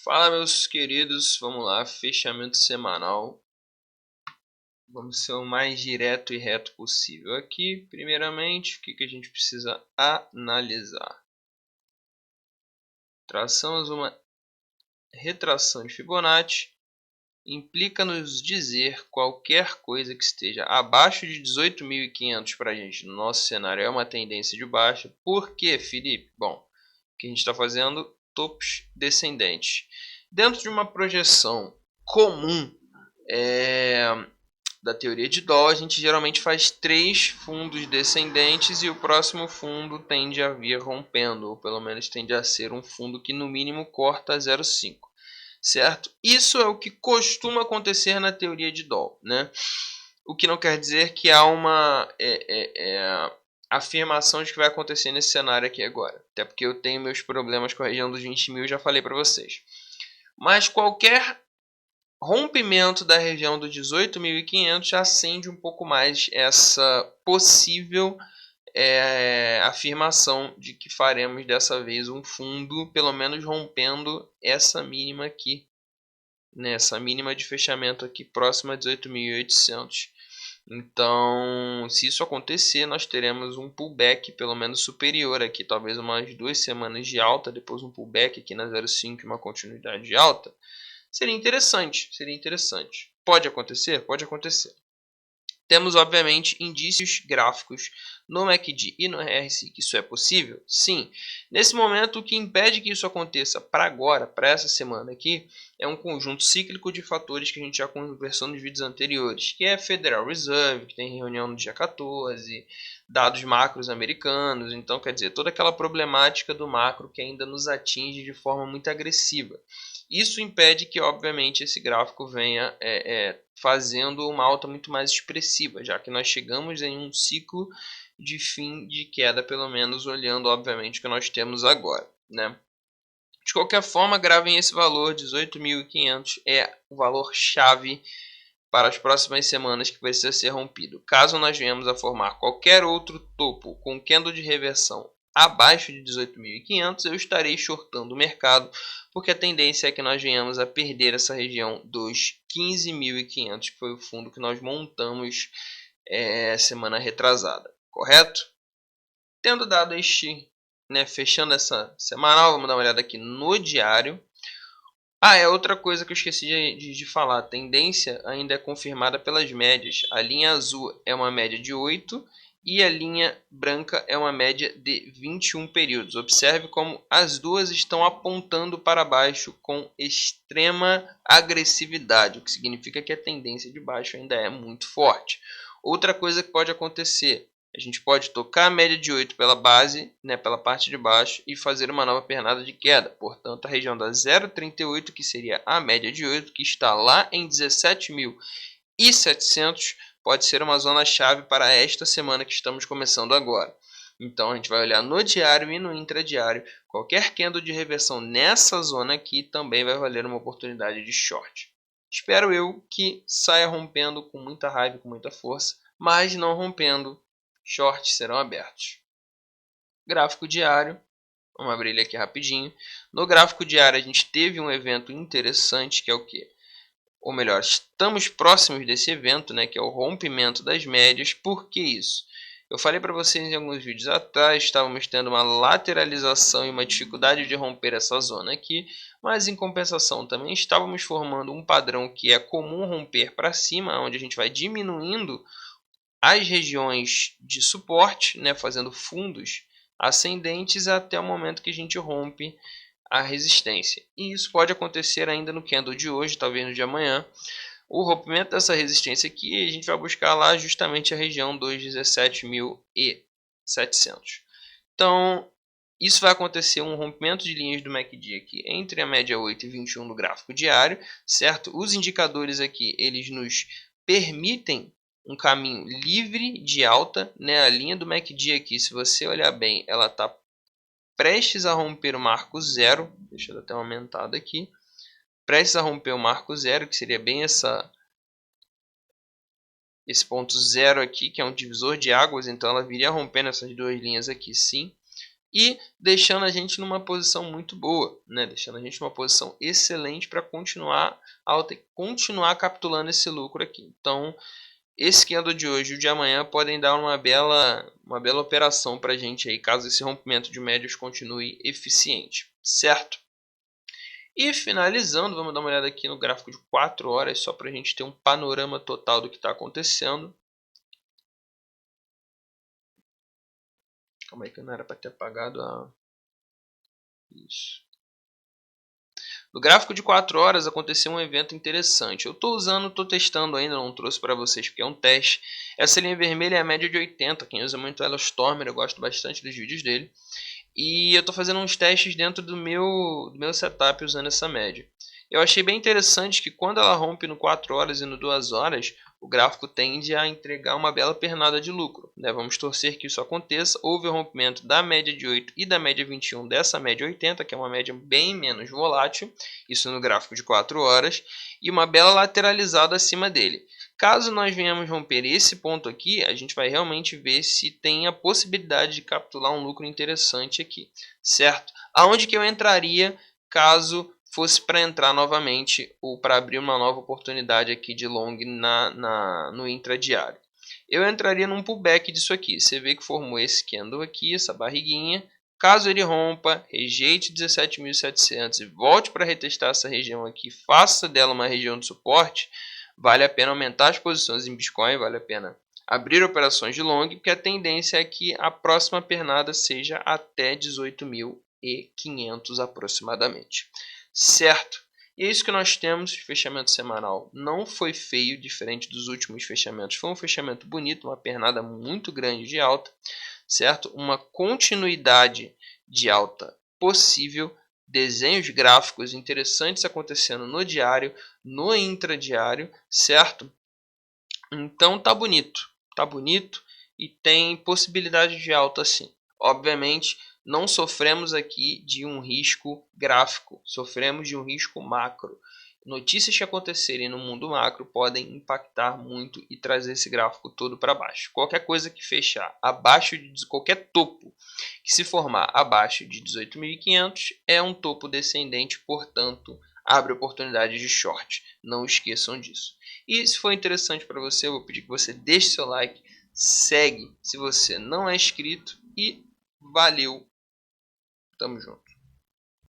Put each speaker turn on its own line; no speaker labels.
Fala, meus queridos, vamos lá, fechamento semanal. Vamos ser o mais direto e reto possível aqui. Primeiramente, o que a gente precisa analisar? Traçamos uma retração de Fibonacci. Implica nos dizer qualquer coisa que esteja abaixo de 18.500 para a gente no nosso cenário é uma tendência de baixa. Por quê, Felipe? Bom, o que a gente está fazendo? Topos descendentes. Dentro de uma projeção comum da teoria de dólar, a gente geralmente faz 3 fundos descendentes e o próximo fundo tende a vir rompendo, ou pelo menos tende a ser um fundo que no mínimo corta 0,5. Certo? Isso é o que costuma acontecer na teoria de Doll, né? O que não quer dizer que há uma afirmação de que vai acontecer nesse cenário aqui agora. Até porque eu tenho meus problemas com a região dos 20 mil, já falei para vocês. Mas qualquer rompimento da região dos 18.500 acende um pouco mais essa possível afirmação de que faremos dessa vez um fundo, pelo menos rompendo essa mínima aqui, nessa mínima de fechamento aqui próxima a 18.800. Então, se isso acontecer, nós teremos um pullback pelo menos superior aqui, talvez umas 2 semanas de alta, depois um pullback aqui na 0,5 e uma continuidade de alta. Seria interessante, seria interessante. Pode acontecer? Pode acontecer. Temos, obviamente, indícios gráficos no MACD e no RSI que isso é possível? Sim. Nesse momento, o que impede que isso aconteça para agora, para essa semana aqui, é um conjunto cíclico de fatores que a gente já conversou nos vídeos anteriores, que é Federal Reserve, que tem reunião no dia 14, dados macros americanos, então quer dizer, toda aquela problemática do macro que ainda nos atinge de forma muito agressiva. Isso impede que, obviamente, esse gráfico venha fazendo uma alta muito mais expressiva, já que nós chegamos em um ciclo de fim de queda, pelo menos olhando, obviamente, o que nós temos agora, né? De qualquer forma, gravem esse valor, 18.500 é o valor chave para as próximas semanas que precisa ser rompido. Caso nós venhamos a formar qualquer outro topo com candle de reversão abaixo de 18.500, eu estarei shortando o mercado, porque a tendência é que nós venhamos a perder essa região dos 15.500, que foi o fundo que nós montamos semana retrasada, correto? Tendo dado fechando essa semanal, vamos dar uma olhada aqui no diário. Outra coisa que eu esqueci de falar, a tendência ainda é confirmada pelas médias. A linha azul é uma média de 8 e a linha branca é uma média de 21 períodos. Observe como as duas estão apontando para baixo com extrema agressividade, o que significa que a tendência de baixo ainda é muito forte. Outra coisa que pode acontecer, a gente pode tocar a média de 8 pela base, pela parte de baixo, e fazer uma nova pernada de queda. Portanto, a região da 0,38, que seria a média de 8, que está lá em 17.700, pode ser uma zona-chave para esta semana que estamos começando agora. Então, a gente vai olhar no diário e no intradiário. Qualquer candle de reversão nessa zona aqui também vai valer uma oportunidade de short. Espero eu que saia rompendo com muita raiva, com muita força, mas não rompendo, shorts serão abertos. Gráfico diário, vamos abrir ele aqui rapidinho. No gráfico diário a gente teve um evento interessante, que é o quê? Ou melhor, estamos próximos desse evento, que é o rompimento das médias. Por que isso? Eu falei para vocês em alguns vídeos atrás, estávamos tendo uma lateralização e uma dificuldade de romper essa zona aqui, mas em compensação também estávamos formando um padrão que é comum romper para cima, onde a gente vai diminuindo as regiões de suporte, fazendo fundos ascendentes até o momento que a gente rompe a resistência. E isso pode acontecer ainda no candle de hoje, talvez no de amanhã. O rompimento dessa resistência aqui, a gente vai buscar lá justamente a região dos 17.700. Então, isso vai acontecer um rompimento de linhas do MACD aqui entre a média 8 e 21 do gráfico diário, certo? Os indicadores aqui, eles nos permitem um caminho livre de alta, A linha do MACD aqui, se você olhar bem, ela está prestes a romper o marco zero. Deixa eu dar até uma aumentada aqui. Prestes a romper o marco zero, que seria bem esse ponto zero aqui, que é um divisor de águas, então ela viria rompendo essas duas linhas aqui, sim. e deixando a gente numa posição muito boa, né? Deixando a gente numa posição excelente para continuar alta e continuar capturando esse lucro aqui. Então, esse candle de hoje e o de amanhã podem dar uma bela operação para a gente aí, caso esse rompimento de médios continue eficiente, certo? E finalizando, vamos dar uma olhada aqui no gráfico de 4 horas, só para a gente ter um panorama total do que está acontecendo. Calma aí que não era para ter apagado a... Isso. No gráfico de 4 horas aconteceu um evento interessante. Eu estou testando ainda, não trouxe para vocês porque é um teste. Essa linha vermelha é a média de 80. Quem usa muito ela é o Stormer, eu gosto bastante dos vídeos dele. E eu estou fazendo uns testes dentro do meu setup usando essa média. Eu achei bem interessante que quando ela rompe no 4 horas e no 2 horas, o gráfico tende a entregar uma bela pernada de lucro, né? Vamos torcer que isso aconteça. Houve o rompimento da média de 8 e da média 21 dessa média 80, que é uma média bem menos volátil, isso no gráfico de 4 horas, e uma bela lateralizada acima dele. Caso nós venhamos romper esse ponto aqui, a gente vai realmente ver se tem a possibilidade de capturar um lucro interessante aqui, certo? Aonde que eu entraria caso fosse para entrar novamente ou para abrir uma nova oportunidade aqui de long no intradiário? Eu entraria num pullback disso aqui. Você vê que formou esse candle aqui, essa barriguinha. Caso ele rompa, rejeite 17.700 e volte para retestar essa região aqui, faça dela uma região de suporte, vale a pena aumentar as posições em Bitcoin, vale a pena abrir operações de long, porque a tendência é que a próxima pernada seja até 18.500 aproximadamente, certo? E é isso que nós temos de fechamento semanal. Não foi feio, diferente dos últimos fechamentos. Foi um fechamento bonito, uma pernada muito grande de alta, certo? Uma continuidade de alta possível, desenhos gráficos interessantes acontecendo no diário, no intradiário, certo? Então tá bonito e tem possibilidade de alta sim. Obviamente, não sofremos aqui de um risco gráfico, sofremos de um risco macro. Notícias que acontecerem no mundo macro podem impactar muito e trazer esse gráfico todo para baixo. Qualquer coisa que fechar abaixo de qualquer topo que se formar abaixo de 18.500 é um topo descendente, portanto, abre oportunidade de short. Não esqueçam disso. E se for interessante para você, eu vou pedir que você deixe seu like, segue se você não é inscrito e valeu, tamo junto.